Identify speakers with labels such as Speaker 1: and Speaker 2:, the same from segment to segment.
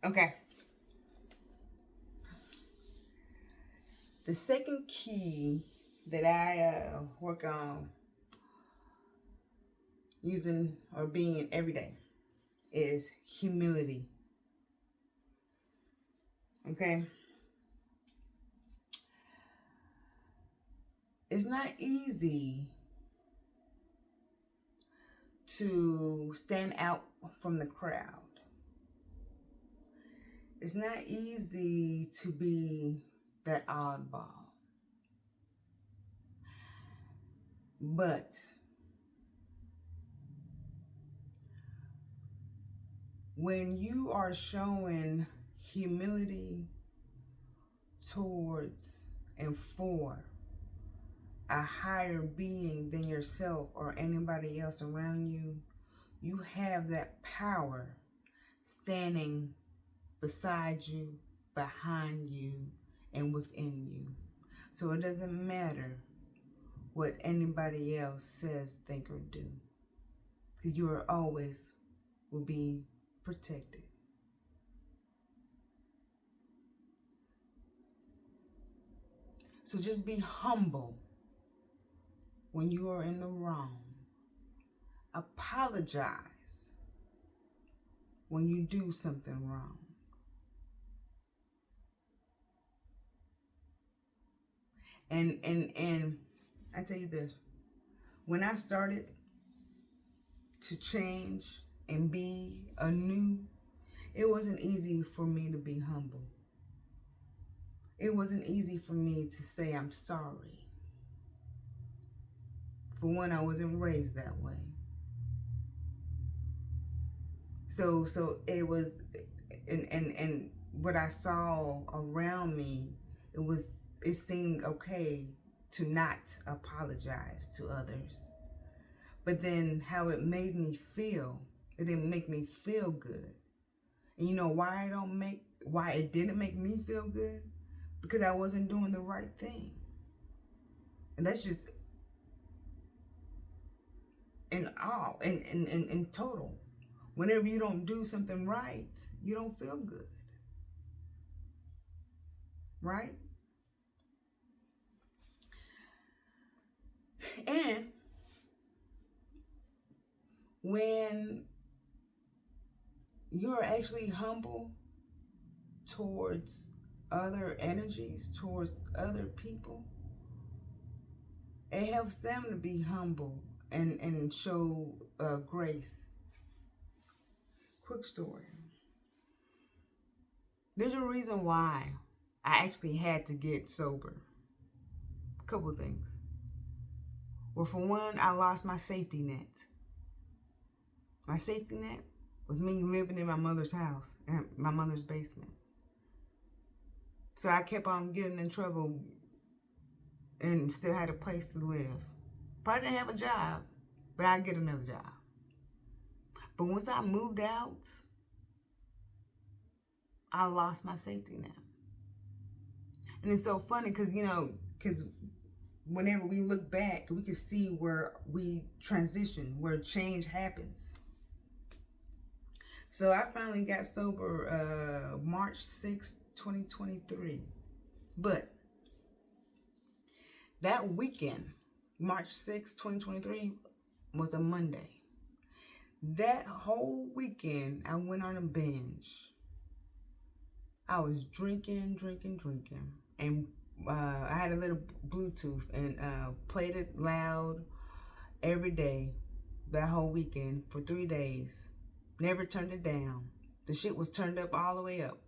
Speaker 1: Okay. The second key that I work on using or being every day is humility. Okay? It's not easy to stand out from the crowd. It's not easy to be that oddball. But when you are showing humility towards and for a higher being than yourself or anybody else around you, you have that power standing beside you, behind you, and within you. So it doesn't matter what anybody else says, think, or do, because you are always will be protected. So just be humble when you are in the wrong. Apologize when you do something wrong. And I tell you this, when I started to change and be anew, it wasn't easy for me to be humble. It wasn't easy for me to say I'm sorry. For one, I wasn't raised that way. So it was, and what I saw around me, it seemed okay to not apologize to others. But then how it made me feel, it didn't make me feel good. And you know why it didn't make me feel good? Because I wasn't doing the right thing. And that's just in total. Whenever you don't do something right, you don't feel good. Right? And when you're actually humble towards other energies, towards other people, it helps them to be humble and show grace. Quick story. There's a reason why I actually had to get sober. A couple things. Well, for one, I lost my safety net. My safety net was me living in my mother's house, in my mother's basement. So I kept on getting in trouble and still had a place to live. Probably didn't have a job, but I'd get another job. But once I moved out, I lost my safety net. And it's so funny because, whenever we look back, we can see where we transition, where change happens. So I finally got sober March 6th, 2023. But that weekend, March 6th, 2023, was a Monday. That whole weekend, I went on a binge. I was drinking. And I had a little Bluetooth and played it loud every day that whole weekend for 3 days. Never turned it down. The shit was turned up all the way up.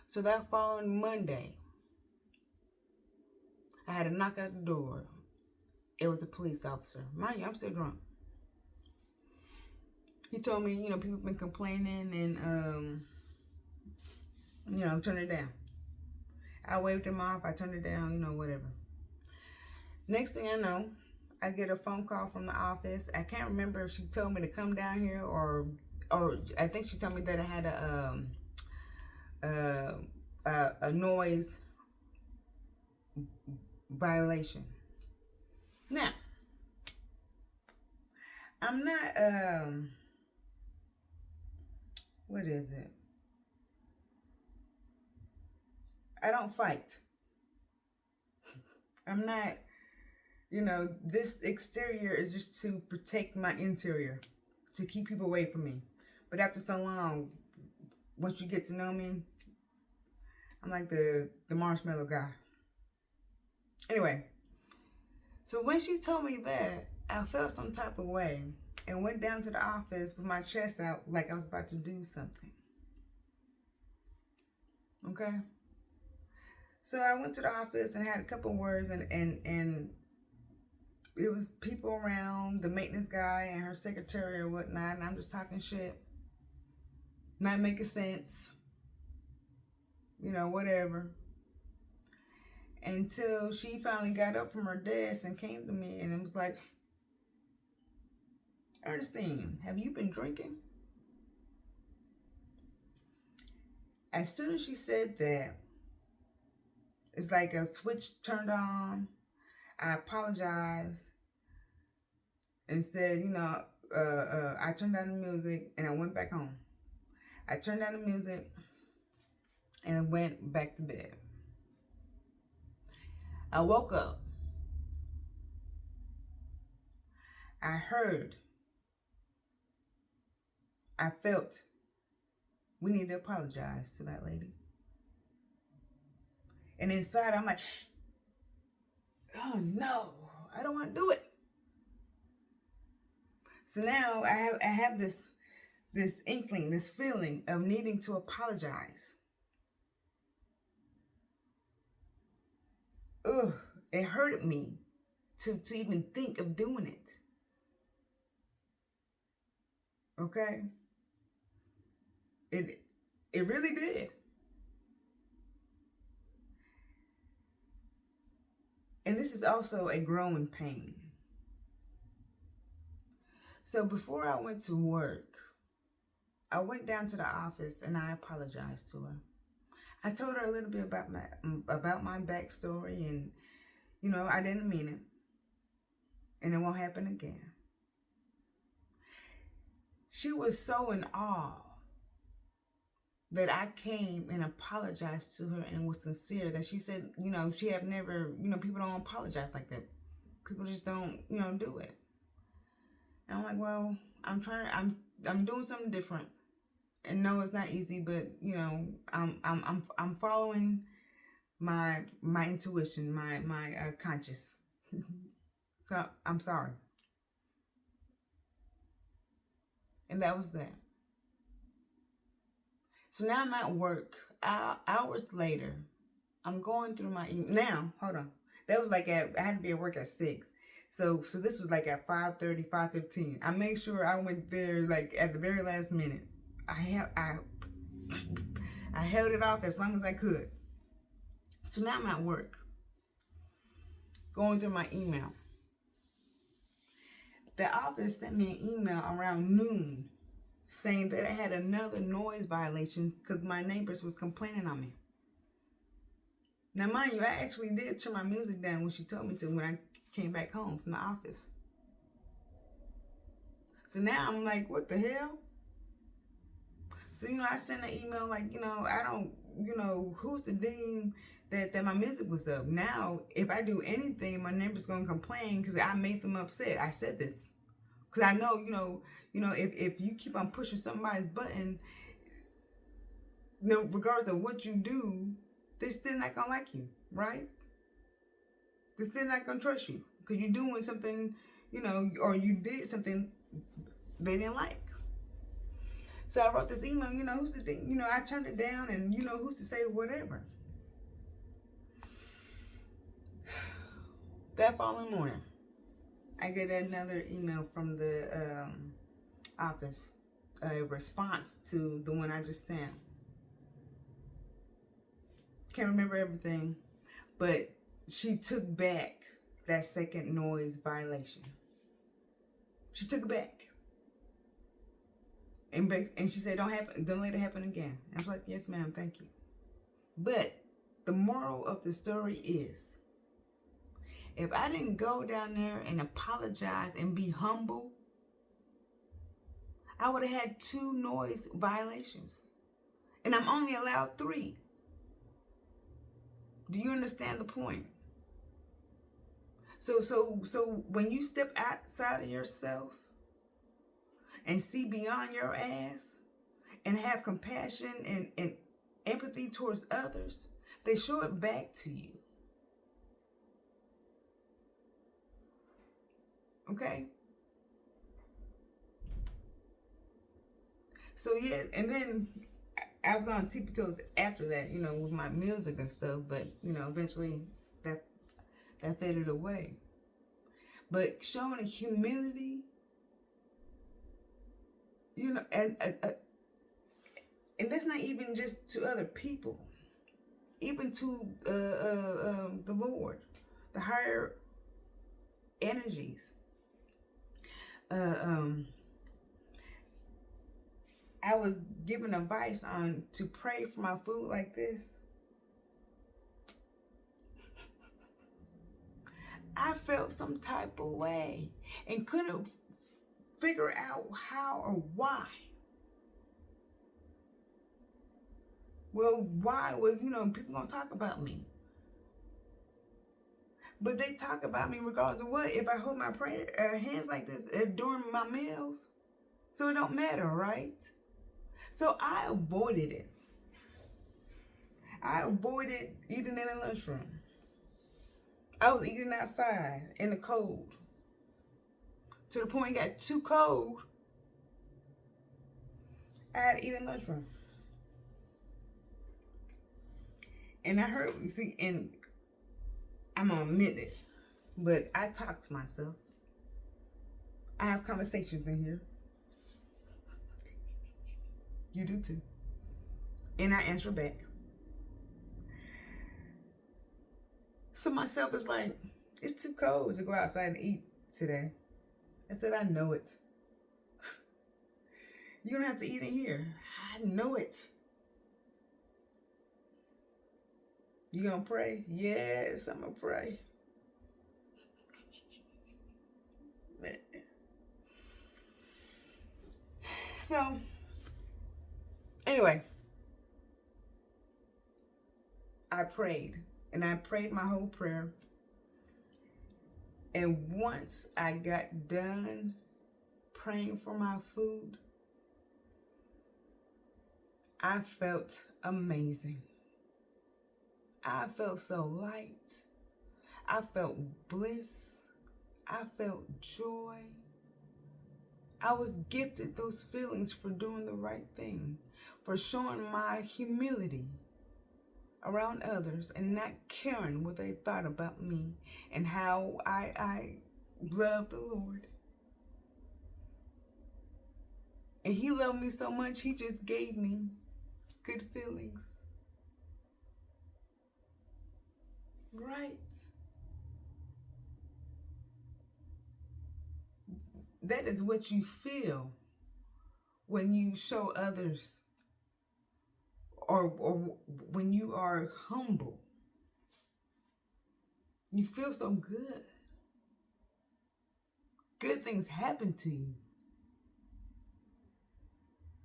Speaker 1: So that following Monday, I had a knock at the door. It was a police officer. Mind you, I'm still drunk. He told me, people have been complaining and, turn it down. I waved him off. I turned it down, whatever. Next thing I know, I get a phone call from the office. I can't remember if she told me to come down here or I think she told me that I had a noise violation. Now, I'm not, what is it? I don't fight. I'm not, this exterior is just to protect my interior, to keep people away from me. But after so long, once you get to know me, I'm like the marshmallow guy. Anyway, so when she told me that, I felt some type of way and went down to the office with my chest out like I was about to do something. Okay? So I went to the office and had a couple words, and it was people around, the maintenance guy and her secretary or whatnot, and I'm just talking shit, not making sense, whatever. Until she finally got up from her desk and came to me and it was like, Ernestine, have you been drinking? As soon as she said that, it's like a switch turned on. I apologized and said, I turned down the music and I went back home. I turned down the music and I went back to bed. I woke up. I heard. I felt we need to apologize to that lady. And inside I'm like, oh no, I don't want to do it. So now I have this inkling, this feeling of needing to apologize. Ugh, it hurted me to even think of doing it. Okay? It really did. And this is also a growing pain. So before I went to work, I went down to the office and I apologized to her. I told her a little bit about my backstory, and I didn't mean it, and it won't happen again. She was so in awe that I came and apologized to her and was sincere, that she said, she had never, people don't apologize like that. People just don't, do it. And I'm like, well, I'm doing something different. And no, it's not easy, but I'm following my intuition, my conscience. So I'm sorry. And that was that. So now I'm at work. Hours later, I'm going through my email. Now, hold on. That was like I had to be at work at 6. So this was like at 5:30, 5:15. I made sure I went there like at the very last minute. I held it off as long as I could. So now I'm at work, going through my email. The office sent me an email around noon saying that I had another noise violation because my neighbors was complaining on me. Now, mind you, I actually did turn my music down when she told me to when I came back home from the office. So now I'm like, what the hell? So, I sent an email like, I don't, who's to deem that my music was up? Now, if I do anything, my neighbor's going to complain because I made them upset. I said this. Because I know, if you keep on pushing somebody's button, regardless of what you do, they're still not going to like you, right? They're still not going to trust you because you're doing something, or you did something they didn't like. So I wrote this email, who's the thing, I turned it down, and who's to say whatever. That following morning, I get another email from the office, a response to the one I just sent. Can't remember everything, but she took back that second noise violation. She took it back. And she said, don't let it happen again. I was like, yes, ma'am, thank you. But the moral of the story is, if I didn't go down there and apologize and be humble, I would have had 2 noise violations. And I'm only allowed 3. Do you understand the point? So when you step outside of yourself and see beyond your ass and have compassion and empathy towards others, they show it back to you. Okay? So yeah, and then I was on tippy toes after that, with my music and stuff, but eventually that faded away. But showing humility, and that's not even just to other people, even to the Lord, the higher energies. I was given advice on to pray for my food like this. I felt some type of way and couldn't figure out how or why. Well, why was, people gonna talk about me. But they talk about me regardless of what. If I hold my hands like this during my meals, so it don't matter, right? So I avoided it. I avoided eating in the lunchroom. I was eating outside in the cold. To the point it got too cold, I had to eat in the lunchroom. And I heard, and I'm gonna admit it, but I talk to myself. I have conversations in here. You do too. And I answer back. So myself is like, it's too cold to go outside and eat today. I said, I know it. You don't have to eat in here. I know it. You gonna pray? Yes, I'm gonna pray. So, anyway, I prayed. And I prayed my whole prayer. And once I got done praying for my food, I felt amazing. I felt so light. I felt bliss. I felt joy. I was gifted those feelings for doing the right thing, for showing my humility around others and not caring what they thought about me and how I love the Lord. And He loved me so much, He just gave me good feelings. Right? That is what you feel when you show others or when you are humble. You feel so good. Good things happen to you.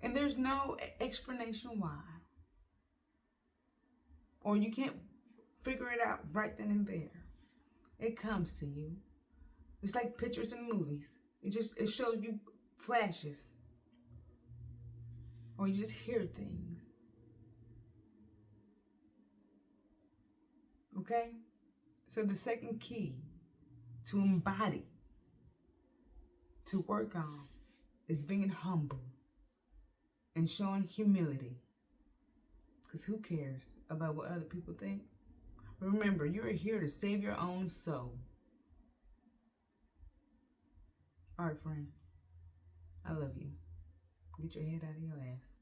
Speaker 1: And there's no explanation why. Or you can't figure it out right then and there. It comes to you. It's like pictures in movies. It shows you flashes. Or you just hear things. Okay? So the second key to embody, to work on, is being humble and showing humility. Because who cares about what other people think? Remember, you're here to save your own soul. All right, friend. I love you. Get your head out of your ass.